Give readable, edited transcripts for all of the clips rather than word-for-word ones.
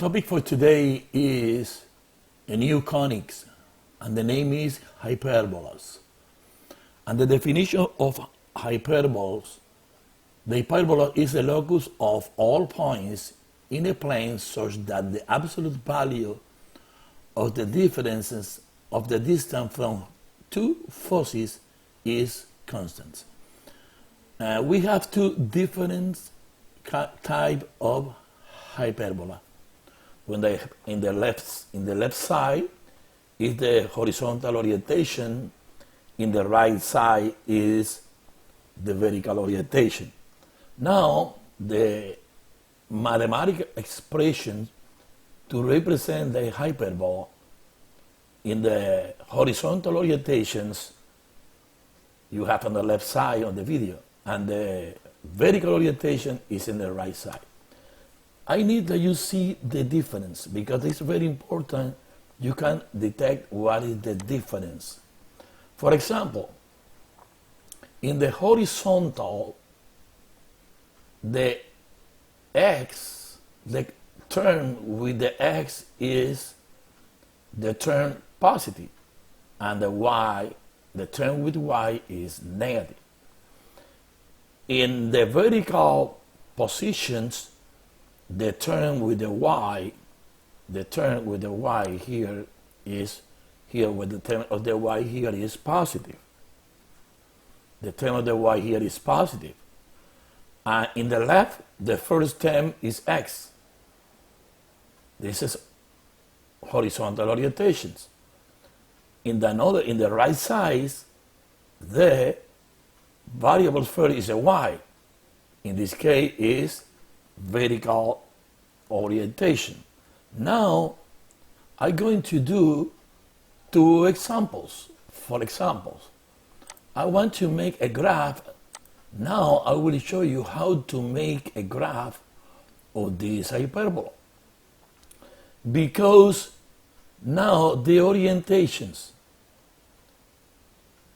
topic for today is a new conics, and the name is hyperbolas. And the definition of hyperbolas, the hyperbola is the locus of all points in a plane such that the absolute value of the differences of the distance from two faces is constant. We have two different types of hyperbola. When in the left side is the horizontal orientation, in the right side is the vertical orientation. Now the mathematical expression to represent the hyperbola in the horizontal orientations you have on the left side of the video, and the vertical orientation is in the right side. I need that you see the difference because it's very important. You can detect what is the difference. For example, in the horizontal, the x, the term with the x is the term positive, and the y, the term with y is negative. In the vertical positions, the term with the y here is here, where the term of the y here is positive. The term of the y here is positive. And in the left, the first term is x. This is horizontal orientations. In the right side, the variable first is a y. In this case is vertical orientation. Now I'm going to do two examples. For example, I want to make a graph. Now I will show you how to make a graph of this hyperbola, because now the orientations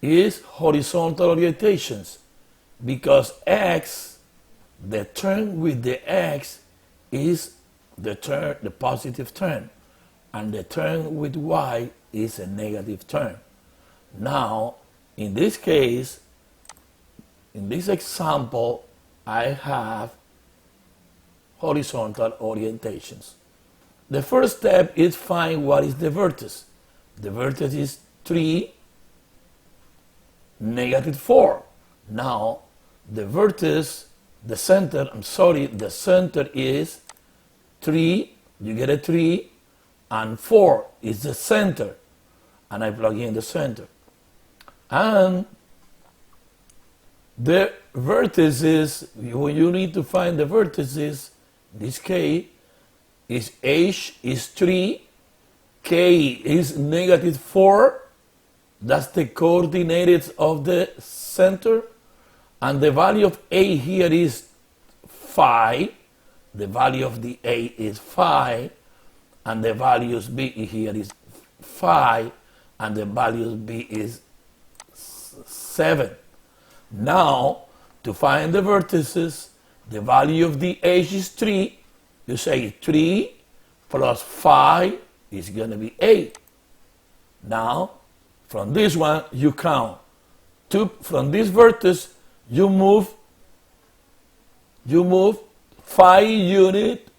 is horizontal orientations, because x, the term with the x is the positive term, and the term with y is a negative term. Now, in this case, in this example, I have horizontal orientations. The first step is find what is the vertex. The vertex is 3, -4. Now, the vertex, the center is 3, you get a 3, and 4 is the center, and I plug in the center. And the vertices, when you need to find the vertices, this k is h is 3, k is -4, that's the coordinates of the center, and the value of a here is 5, the value of the a is 5, and the values b here is 5, and the value b is 7. Now, to find the vertices, the value of the h is 3, you say 3 plus 5 is going to be 8. Now, from this one, you count. From this vertex, you move 5 units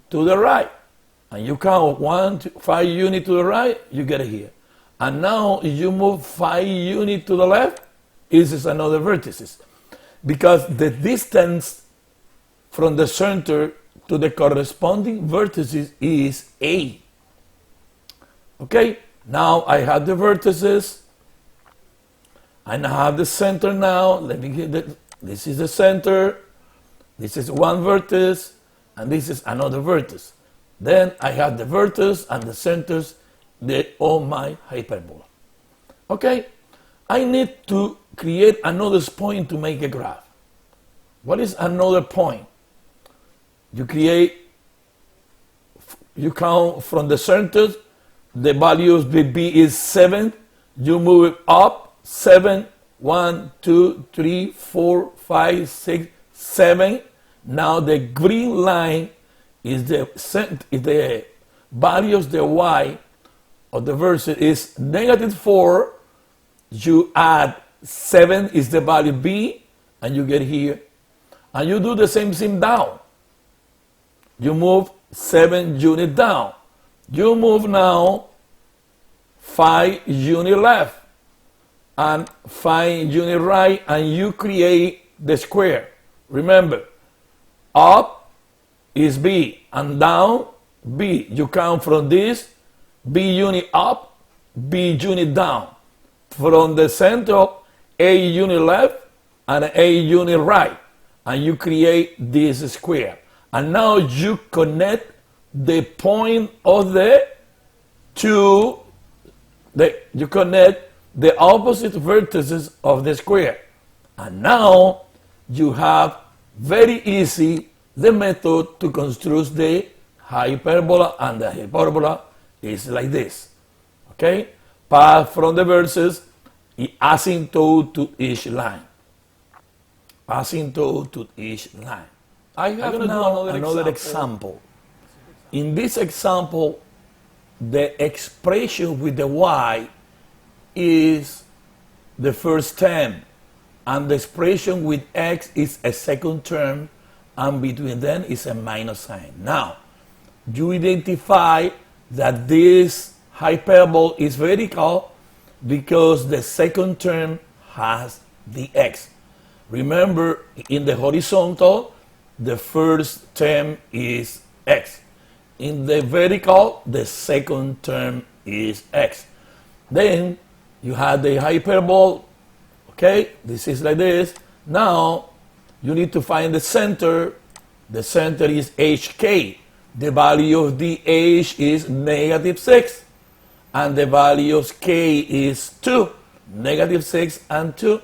to the right, and you count 5 units to the right, you get it here. And now if you move 5 units to the left, this is another vertices, because the distance from the center to the corresponding vertices is a. Okay, now I have the vertices, and I have the center now. Let me get this is the center, this is one vertex, and this is another vertex. Then I have the vertex and the centers of my hyperbola. Okay, I need to create another point to make a graph. What is another point? You count from the centers, the value of b is 7, you move it up 7, 1, 2, 3, 4, 5, 6, 7. Now the green line is the value of the y of the vertex is -4. You add 7 is the value b, and you get here. And you do the same thing down. You move 7 units down. You move now 5 units left and 5 units right, and you create the square. Remember, up is b and down b. You count from this b unit up, b unit down. From the center, a unit left and a unit right, and you create this square. And now you connect the point of you connect the opposite vertices of the square. And now you have very easy the method to construct the hyperbola, and the hyperbola is like this. Okay? Path from the vertices asymptote to each line. Asymptote to each line. I have now another example. In this example, the expression with the y is the first term, and the expression with x is a second term, and between them is a minus sign. Now, you identify that this hyperbola is vertical because the second term has the x. Remember, in the horizontal, the first term is x. In the vertical, the second term is x. Then you have the hyperbola. Okay, this is like this. Now you need to find the center. The center is hk. The value of the h is -6, and the value of k is 2. -6 and 2.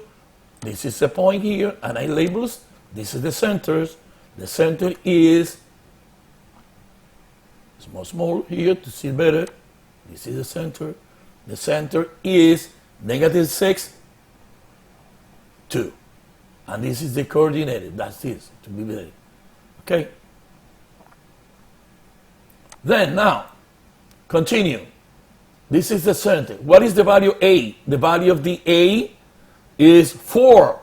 This is the point here, and I labels. This is the centers. The center is small here to see better. This is the center. The center is -6, 2. And this is the coordinate. That's this, to be better. Okay? Then now, continue. This is the center. What is the value A? The value of the A is 4.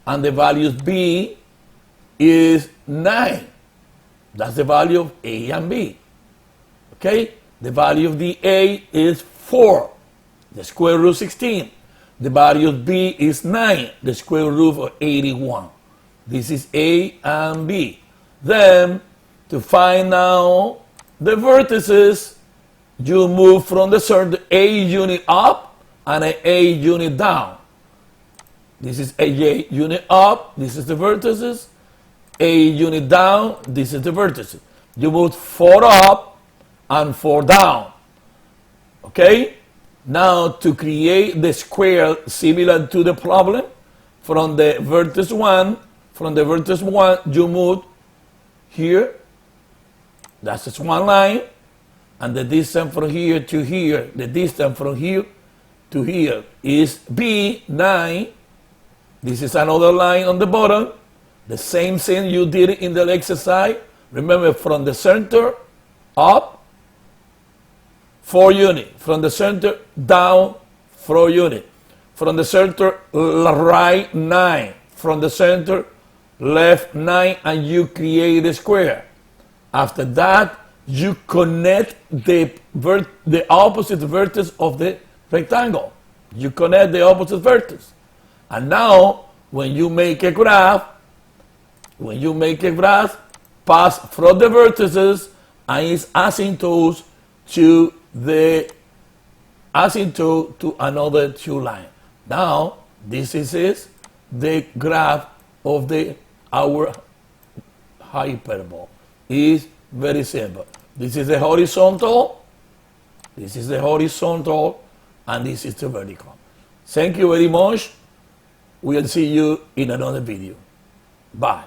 And the value of B is 9. That's the value of A and B. Okay? The value of the A is 4, the square root of 16. The value of B is 9, the square root of 81. This is A and B. Then, to find now the vertices, you move from the center A unit up and A unit down. This is A unit up, this is the vertices. A unit down, this is the vertices. You move 4 up and 4 down. Okay? Now, to create the square similar to the problem, from the vertex 1, you move here. That's just one line. And the distance from here to here, the distance from here to here is B9. This is another line on the bottom. The same thing you did in the exercise. Remember, from the center up, 4 units. From the center down, 4 units. From the center right, 9. From the center left, 9, and you create a square. After that, you connect the opposite vertex of the rectangle. You connect the opposite vertex. And now, when you make a graph, pass from the vertices and is asymptote to another 2 lines. Now, this is the graph of our hyperbola. It's very simple. This is the horizontal, and this is the vertical. Thank you very much. We'll see you in another video. Bye.